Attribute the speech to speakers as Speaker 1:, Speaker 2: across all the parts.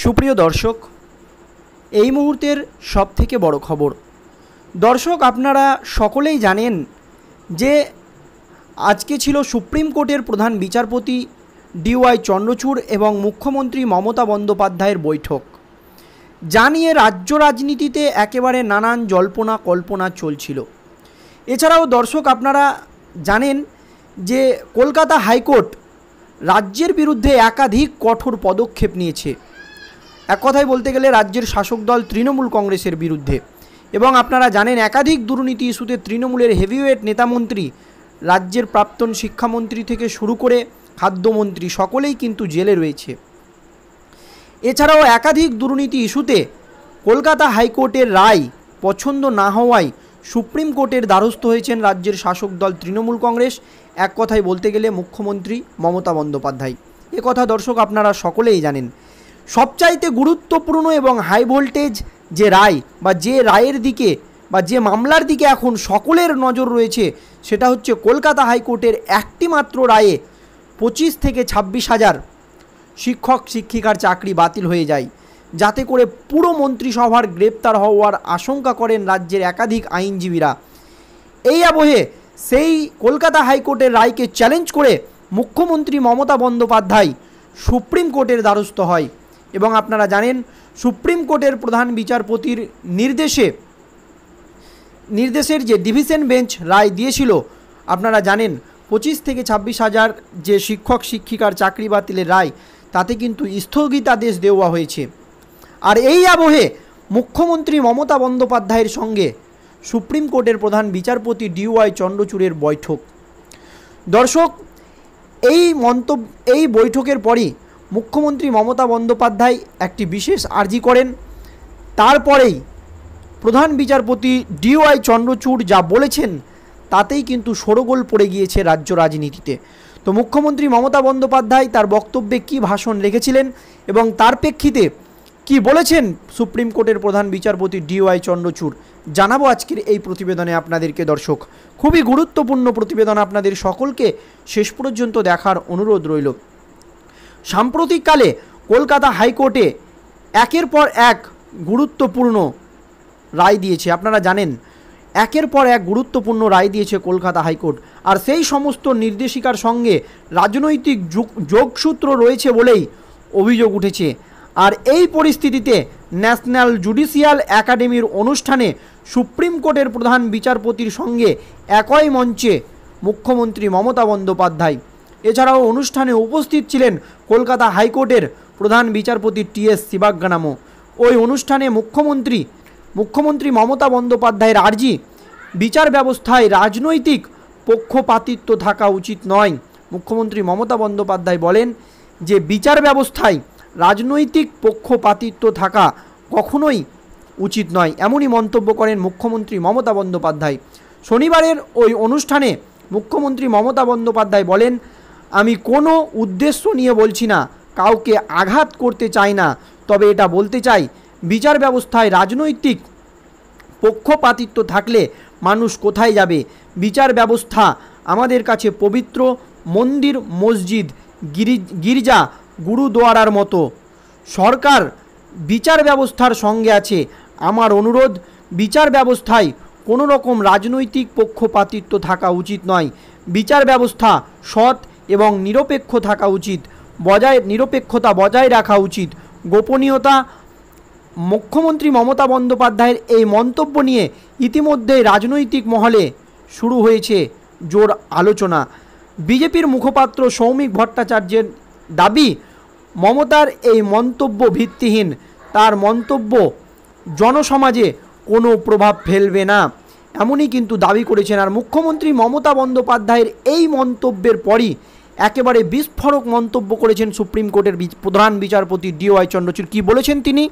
Speaker 1: সুপ্রিয় দর্শক, এই মুহূর্তের সবথেকে বড় খবর। দর্শক, আপনারা সকলেই জানেন যে আজকে ছিল সুপ্রিম কোর্টের প্রধান বিচারপতি ডিওয়াই চন্দ্রচূড় এবং মুখ্যমন্ত্রী মমতা বন্দ্যোপাধ্যায়ের বৈঠক, যা নিয়ে রাজ্য রাজনীতিতে একেবারে নানান জল্পনা কল্পনা চলছিল। এছাড়াও দর্শক, আপনারা জানেন যে কলকাতা হাইকোর্ট রাজ্যের বিরুদ্ধে একাধিক কঠোর পদক্ষেপ নিয়েছে। এক কথায় বলতে গেলে রাজ্যের শাসক দল তৃণমূল কংগ্রেসের বিরুদ্ধে। এবং আপনারা জানেন একাধিক দুর্নীতি ইস্যুতে তৃণমূলের হেভিওয়েট নেতামন্ত্রী, রাজ্যের প্রাক্তন শিক্ষামন্ত্রী থেকে শুরু করে খাদ্যমন্ত্রী সকলেই কিন্তু জেলে রয়েছে। এছাড়াও একাধিক দুর্নীতি ইস্যুতে কলকাতা হাইকোর্টের রায় পছন্দ না হওয়ায় সুপ্রিম কোর্টের দ্বারস্থ হয়েছেন রাজ্যের শাসক দল তৃণমূল কংগ্রেস, এক কথায় বলতে গেলে মুখ্যমন্ত্রী মমতা বন্দ্যোপাধ্যায়। এ কথা দর্শক আপনারা সকলেই জানেন। সবচাইতে গুরুত্বপূর্ণ এবং হাই ভোল্টেজ যে রায় বা যে রায়ের দিকে বা যে মামলার দিকে এখন সকলের নজর রয়েছে, সেটা হচ্ছে কলকাতা হাইকোর্টের একটি মাত্র রায়ে 25 থেকে 26 হাজার শিক্ষক শিক্ষিকার চাকরি বাতিল হয়ে যায়, যাতে করে পুরো মন্ত্রিসভার গ্রেপ্তার হওয়ার আশঙ্কা করেন রাজ্যের একাধিক আইনজীবীরা। এই আবহে সেই কলকাতা হাইকোর্টের রায়কে চ্যালেঞ্জ করে মুখ্যমন্ত্রী মমতা বন্দ্যোপাধ্যায় সুপ্রিম কোর্টের দ্বারস্থ হয়। এবং আপনারা জানেন সুপ্রিম কোর্টের প্রধান বিচারপতির নির্দেশের যে ডিভিশন বেঞ্চ রায় দিয়েছিল, আপনারা জানেন 25 থেকে 26 হাজার যে শিক্ষক শিক্ষিকার চাকরি বাতিলের রায়, তাতে কিন্তু স্থগিতাদেশ দেওয়া হয়েছে। আর এই আবহে মুখ্যমন্ত্রী মমতা বন্দ্যোপাধ্যায়ের সঙ্গে সুপ্রিম কোর্টের প্রধান বিচারপতি ডিওয়াই চন্দ্রচূড়ের বৈঠক। দর্শক, এই বৈঠকের পরই মুখ্যমন্ত্রী মমতা বন্দ্যোপাধ্যায় একটি বিশেষ আর্জি করেন। তারপরেই প্রধান বিচারপতি ডিওয়াই চন্দ্রচূড় যা বলেছেন তাতেই কিন্তু শোরগোল পড়ে গিয়েছে রাজ্য রাজনীতিতে। তো মুখ্যমন্ত্রী মমতা বন্দ্যোপাধ্যায় তার বক্তব্যে কী ভাষণ রেখেছিলেন এবং তার প্রেক্ষিতে কি বলেছেন সুপ্রিম কোর্টের প্রধান বিচারপতি ডিওয়াই চন্দ্রচূড়, জানাবো আজকের এই প্রতিবেদনে আপনাদেরকে। দর্শক, খুবই গুরুত্বপূর্ণ প্রতিবেদন, আপনাদের সকলকে শেষ পর্যন্ত দেখার অনুরোধ রইল। সাম্প্রতিককালে কলকাতা হাইকোর্টে একের পর এক গুরুত্বপূর্ণ রায় দিয়েছে। আপনারা জানেন একের পর এক গুরুত্বপূর্ণ রায় দিয়েছে কলকাতা হাইকোর্ট। আর সেই সমস্ত নির্দেশিকার সঙ্গে রাজনৈতিক যোগসূত্র রয়েছে বলেই অভিযোগ উঠেছে। আর এই পরিস্থিতিতে ন্যাশনাল জুডিশিয়াল একাডেমির অনুষ্ঠানে সুপ্রিম কোর্টের প্রধান বিচারপতির সঙ্গে একই মঞ্চে মুখ্যমন্ত্রী মমতা বন্দ্যোপাধ্যায়। এছাড়াও অনুষ্ঠানে উপস্থিত ছিলেন কলকাতা হাইকোর্টের প্রধান বিচারপতি টি.এস. শিবাজ্ঞানামও। ওই অনুষ্ঠানে মুখ্যমন্ত্রী মমতা বন্দ্যোপাধ্যায়ের আর্জি, বিচার ব্যবস্থায় রাজনৈতিক পক্ষপাতিত্ব থাকা উচিত নয়। মুখ্যমন্ত্রী মমতা বন্দ্যোপাধ্যায় বলেন যে বিচার ব্যবস্থায় রাজনৈতিক পক্ষপাতিত্ব থাকা কখনোই উচিত নয়, এমনই মন্তব্য করেন মুখ্যমন্ত্রী মমতা বন্দ্যোপাধ্যায়। শনিবারের ওই অনুষ্ঠানে মুখ্যমন্ত্রী মমতা বন্দ্যোপাধ্যায় বলেন, আমি কোনো উদ্দেশ্য নিয়ে বলছি না, কাউকে আঘাত করতে চাই না, তবে এটা বলতে চাই বিচার ব্যবস্থায় রাজনৈতিক পক্ষপাতিত্ব থাকলে মানুষ কোথায় যাবে? বিচার ব্যবস্থা আমাদের কাছে পবিত্র, মন্দির মসজিদ গির্জা গুরুদুয়ারার মতো। সরকার বিচার ব্যবস্থার সঙ্গে আছে। আমার অনুরোধ, বিচার ব্যবস্থায় কোনো রকম রাজনৈতিক পক্ষপাতিত্ব থাকা উচিত নয়। বিচার ব্যবস্থা সৎ এবং নিরপেক্ষ থাকা উচিত, নিরপেক্ষতা বজায় রাখা উচিত, গোপনীয়তা। মুখ্যমন্ত্রী মমতা বন্দ্যোপাধ্যায়ের এই মন্তব্য নিয়ে ইতিমধ্যেই রাজনৈতিক মহলে শুরু হয়েছে জোর আলোচনা। বিজেপির মুখপাত্র সৌমিক ভট্টাচার্যের দাবি, মমতার এই মন্তব্য ভিত্তিহীন, তার মন্তব্য জনসমাজে কোনো প্রভাব ফেলবে না, এমনই কিন্তু দাবি করেছেন। আর মুখ্যমন্ত্রী মমতা বন্দ্যোপাধ্যায়ের এই মন্তব্যের পরই একেবারে বিস্ফোরক মন্তব্য করেছেন সুপ্রিম কোর্টের প্রধান বিচারপতি ডিওয়াই চন্দ্রচূড়। কি বলেছেন তিনি?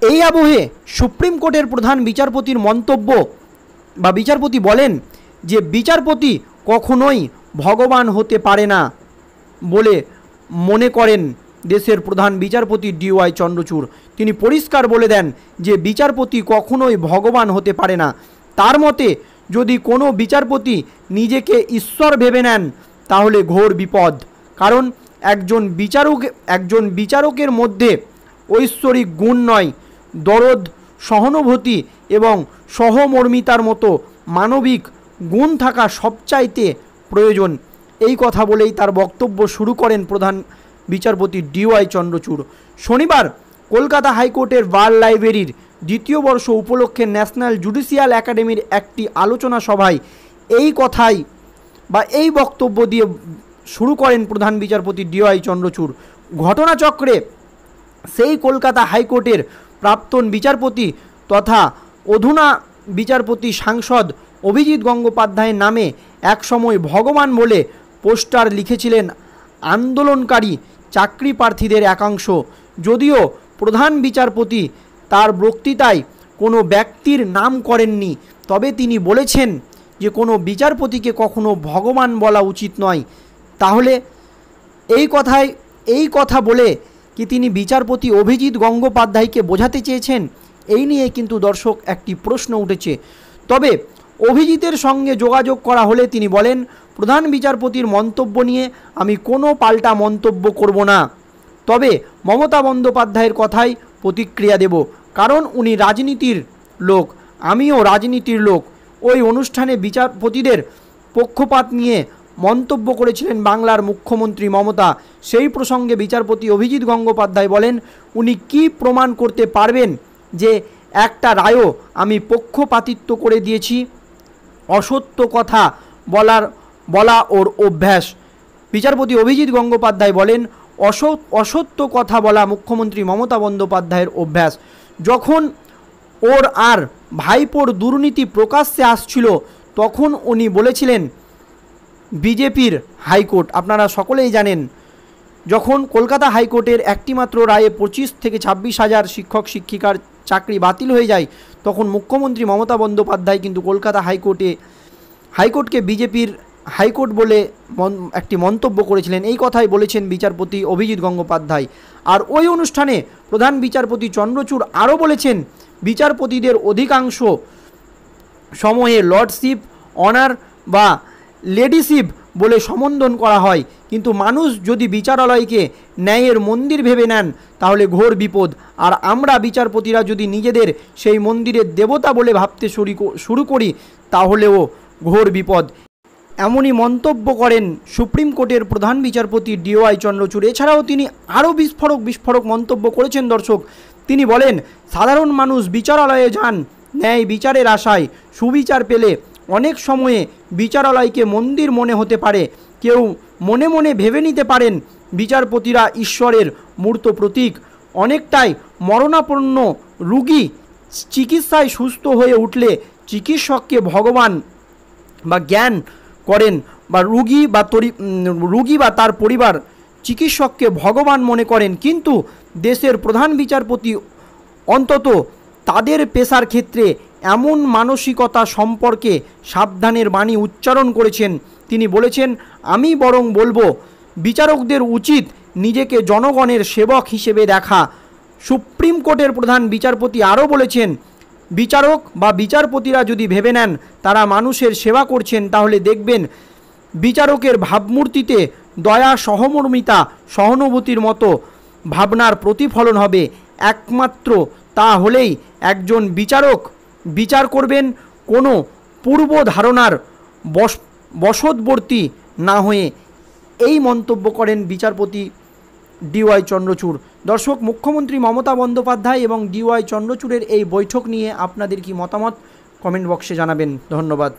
Speaker 1: এই আবহে সুপ্রিম কোর্টের প্রধান বিচারপতির মন্তব্য বা বিচারপতি বলেন যে বিচারপতি কখনোই ভগবান হতে পারে না বলে মনে করেন দেশের প্রধান বিচারপতি ডিওয়াই চন্দ্রচূড়। তিনি পরিষ্কার বলে দেন যে বিচারপতি কখনোই ভগবান হতে পারে না। তার মতে যদি কোনো বিচারপতি নিজেকে ঈশ্বর ভেবে নেন তাহলে ঘোর বিপদ। কারণ একজন বিচারকের মধ্যে ঐশ্বরিক গুণ নয়, দরদ, সহানুভূতি এবং সহমর্মিতার মতো মানবিক গুণ থাকা সবচাইতে প্রয়োজন। এই কথা বলেই তার বক্তব্য শুরু করেন প্রধান বিচারপতি ডিওয়াই চন্দ্রচূড়। শনিবার কলকাতা হাইকোর্টের বার লাইব্রেরির দ্বিতীয় বর্ষ উপলক্ষে ন্যাশনাল জুডিশিয়াল একাডেমির একটি আলোচনা সভায় এই বক্তব্য দিয়ে শুরু করেন প্রধান বিচারপতি ডিওয়াই চন্দ্রচূড়। ঘটনাচক্রে সেই কলকাতা হাইকোর্টের প্রাক্তন বিচারপতি তথা অধুনা বিচারপতি সাংসদ অভিজিৎ গঙ্গোপাধ্যায়ের নামে একসময় ভগবান বলে পোস্টার লিখেছিলেন আন্দোলনকারী চাকরি প্রার্থীদের একাংশ। যদিও প্রধান বিচারপতি তার বক্তৃতায় কোনো ব্যক্তির নাম করেননি, তবে তিনি বলেছেন যে কোনো বিচারপতিকে কখনো ভগবান বলা উচিত নয়। তাহলে এই কথা বলে কি তিনি বিচারপতি অভিজিৎ গঙ্গোপাধ্যায়কে বোঝাতে চেয়েছেন? এই নিয়ে কিন্তু দর্শক একটি প্রশ্ন উঠেছে। তবে অভিজিতের সঙ্গে যোগাযোগ করা হলে তিনি বলেন, প্রধান বিচারপতির মন্তব্য নিয়ে আমি কোনো পাল্টা মন্তব্য করব না, তবে মমতা বন্দ্যোপাধ্যায়ের কথাই প্রতিক্রিয়া দেব, কারণ উনি রাজনীতির লোক, আমিও রাজনীতির লোক। ওই অনুষ্ঠানে বিচারপতিদের পক্ষপাত নিয়ে মন্তব্য করেছিলেন বাংলার মুখ্যমন্ত্রী মমতা। সেই প্রসঙ্গে বিচারপতি অভিজিৎ গঙ্গোপাধ্যায় বলেন, উনি কি প্রমাণ করতে পারবেন যে একটা রায়ও আমি পক্ষপাতিত্ব করে দিয়েছি? অসত্য কথা বলা ওর অভ্যাস। বিচারপতি অভিজিৎ গঙ্গোপাধ্যায় বলেন, অসত্য কথা বলা মুখ্যমন্ত্রী মমতা বন্দ্যোপাধ্যায়ের অভ্যাস। যখন ওর আর ভাইপোর দুর্নীতি প্রকাশ্যে আসছিল তখন উনি বলেছিলেন বিজেপির হাইকোর্ট, আপনারা সকলেই জানেন, যখন কলকাতা হাইকোর্টের একটিমাত্র রায়ে 25 থেকে 26 হাজার শিক্ষক শিক্ষিকার চাকরি বাতিল হয়ে যায়, তখন মুখ্যমন্ত্রী মমতা বন্দ্যোপাধ্যায় কিন্তু কলকাতা হাইকোর্টকে বিজেপির হাইকোর্ট বলে একটি মন্তব্য করেছিলেন। এই কথাই বলেছেন বিচারপতি অভিজিৎ গঙ্গোপাধ্যায়। আর ওই অনুষ্ঠানে প্রধান বিচারপতি চন্দ্রচূড় আরও বলেছেন, বিচারপতিদের অধিকাংশ সময়ে লর্ডশিপ, অনার বা লেডিশিপ বলে সম্বোধন করা হয়, কিন্তু মানুষ যদি বিচারালয়কে ন্যায়ের মন্দির ভেবে নেন তাহলে ঘোর বিপদ। আর আমরা বিচারপতিরা যদি নিজেদের সেই মন্দিরের দেবতা বলে ভাবতে শুরু করি তাহলেও ঘোর বিপদ। এমনই মন্তব্য করেন সুপ্রিম কোর্টের প্রধান বিচারপতি ডিওয়াই চন্দ্রচূড়। এছাড়াও তিনি আরও বিস্ফোরক মন্তব্য করেছেন দর্শক। তিনি বলেন, সাধারণ মানুষ বিচারালয়ে যান ন্যায় বিচারের আশায়, সুবিচার পেলে অনেক সময়ে বিচারালয়কে মন্দির মনে হতে পারে। কেউ মনে মনে ভেবে নিতে পারেন বিচারপতিরা ঈশ্বরের মূর্ত প্রতীক। অনেকটাই মরণাপন্ন রুগী চিকিৎসায় সুস্থ হয়ে উঠলে চিকিৎসককে ভগবান বা জ্ঞান করেন, বা রুগী বা তার পরিবার চিকিৎসককে ভগবান মনে করেন। কিন্তু দেশের প্রধান বিচারপতি অন্তত তাদের পেশার ক্ষেত্রে এমন মানসিকতা সম্পর্কে সাবধানের বাণী উচ্চারণ করেছেন। তিনি বলেছেন, আমি বরং বলবো বিচারকদের উচিত নিজেকে জনগণের সেবক হিসেবে দেখা। সুপ্রিম কোর্টের প্রধান বিচারপতি আরও বলেছেন, বিচারক বা বিচারপতিরা যদি ভেবে নেন তারা মানুষের সেবা করছেন, তাহলে দেখবেন বিচারকের ভাবমূর্তিতে দয়া, সহমর্মিতা, সহানুভূতির মতো ভাবনার প্রতিফলন হবে। একমাত্র তা হলেই একজন বিচারক বিচার করবেন, কোনো পূর্ব ধারণার বশবর্তী না হয়ে। এই মন্তব্য করেন বিচারপতি ডিওয়াই চন্দ্রচূড়। দর্শক, মুখ্যমন্ত্রী মমতা বন্দ্যোপাধ্যায় এবং ডিওয়াই চন্দ্রচূড়ের এই বৈঠক নিয়ে আপনাদের কি মতামত কমেন্ট বক্সে জানাবেন। ধন্যবাদ।